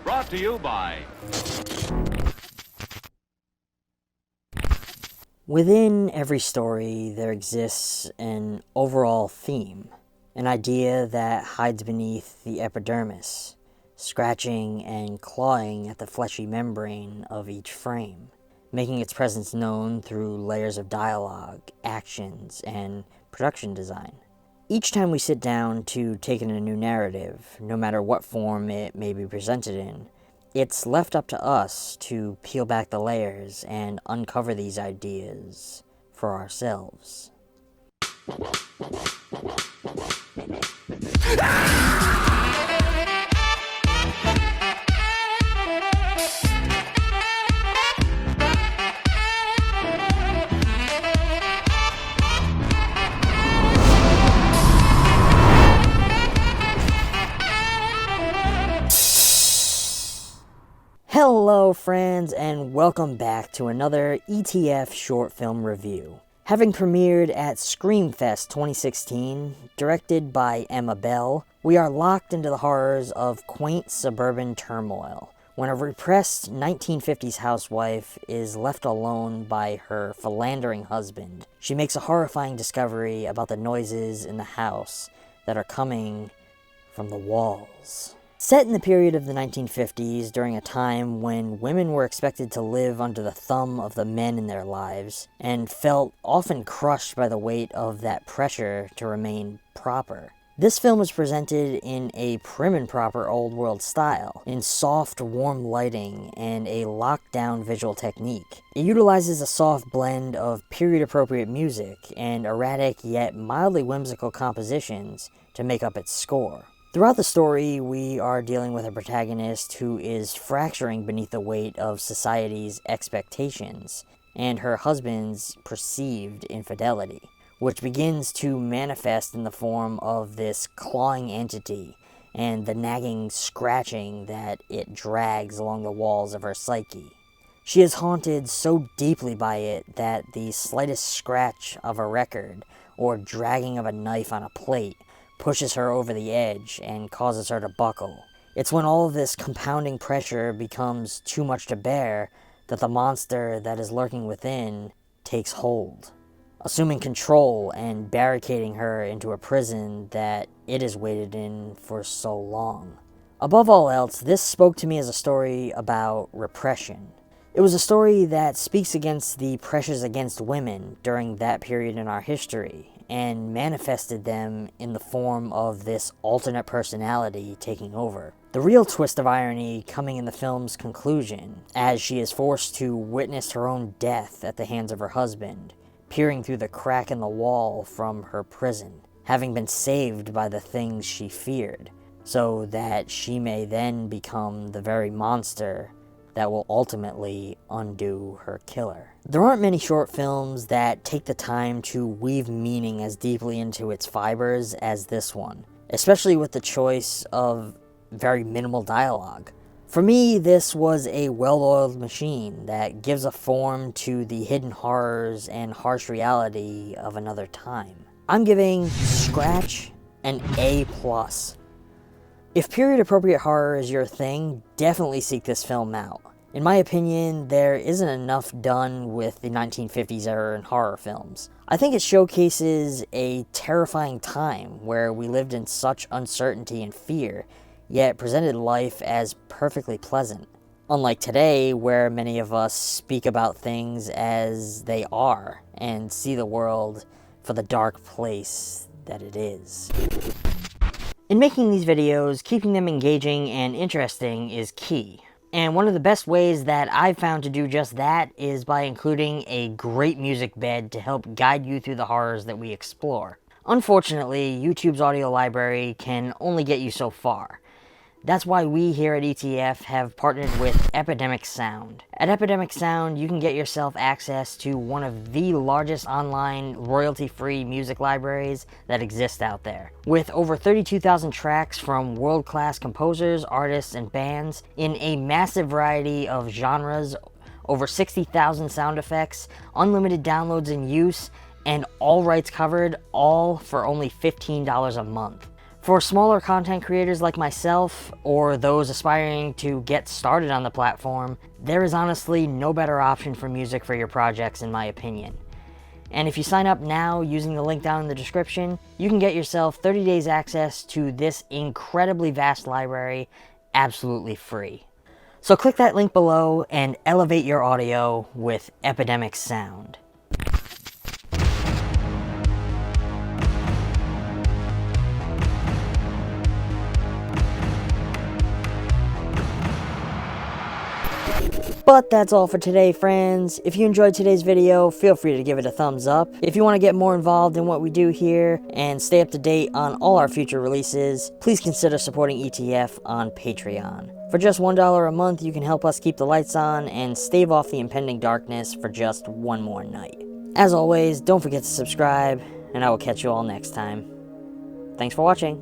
Brought to you by... Within every story, there exists an overall theme, an idea that hides beneath the epidermis, scratching and clawing at the fleshy membrane of each frame, making its presence known through layers of dialogue, actions, and production design. Each time we sit down to take in a new narrative, no matter what form it may be presented in, it's left up to us to peel back the layers and uncover these ideas for ourselves. Hello friends, and welcome back to another ETF short film review. Having premiered at Screamfest 2016, directed by Emma Bell, we are locked into the horrors of quaint suburban turmoil, when a repressed 1950s housewife is left alone by her philandering husband. She makes a horrifying discovery about the noises in the house that are coming from the walls. Set in the period of the 1950s, during a time when women were expected to live under the thumb of the men in their lives, and felt often crushed by the weight of that pressure to remain proper. This film is presented in a prim and proper old world style, in soft, warm lighting and a locked-down visual technique. It utilizes a soft blend of period-appropriate music and erratic yet mildly whimsical compositions to make up its score. Throughout the story, we are dealing with a protagonist who is fracturing beneath the weight of society's expectations and her husband's perceived infidelity, which begins to manifest in the form of this clawing entity and the nagging scratching that it drags along the walls of her psyche. She is haunted so deeply by it that the slightest scratch of a record or dragging of a knife on a plate pushes her over the edge and causes her to buckle. It's when all of this compounding pressure becomes too much to bear that the monster that is lurking within takes hold, assuming control and barricading her into a prison that it has waited in for so long. Above all else, this spoke to me as a story about repression. It was a story that speaks against the pressures against women during that period in our history, and manifested them in the form of this alternate personality taking over. The real twist of irony coming in the film's conclusion, as she is forced to witness her own death at the hands of her husband, peering through the crack in the wall from her prison, having been saved by the things she feared, so that she may then become the very monster that will ultimately undo her killer. There aren't many short films that take the time to weave meaning as deeply into its fibers as this one, especially with the choice of very minimal dialogue. For me, this was a well-oiled machine that gives a form to the hidden horrors and harsh reality of another time. I'm giving Scratch an A+. If period-appropriate horror is your thing, definitely seek this film out. In my opinion, there isn't enough done with the 1950s era in horror films. I think it showcases a terrifying time where we lived in such uncertainty and fear, yet presented life as perfectly pleasant. Unlike today, where many of us speak about things as they are and see the world for the dark place that it is. In making these videos, keeping them engaging and interesting is key. And one of the best ways that I've found to do just that is by including a great music bed to help guide you through the horrors that we explore. Unfortunately, YouTube's audio library can only get you so far. That's why we here at ETF have partnered with Epidemic Sound. At Epidemic Sound, you can get yourself access to one of the largest online royalty-free music libraries that exist out there. With over 32,000 tracks from world-class composers, artists, and bands in a massive variety of genres, over 60,000 sound effects, unlimited downloads in use, and all rights covered, all for only $15 a month. For smaller content creators like myself, or those aspiring to get started on the platform, there is honestly no better option for music for your projects in my opinion. And if you sign up now using the link down in the description, you can get yourself 30 days access to this incredibly vast library absolutely free. So click that link below and elevate your audio with Epidemic Sound. But that's all for today, friends. If you enjoyed today's video, feel free to give it a thumbs up. If you want to get more involved in what we do here and stay up to date on all our future releases, please consider supporting ETF on Patreon. For just $1 a month, you can help us keep the lights on and stave off the impending darkness for just one more night. As always, don't forget to subscribe, and I will catch you all next time. Thanks for watching.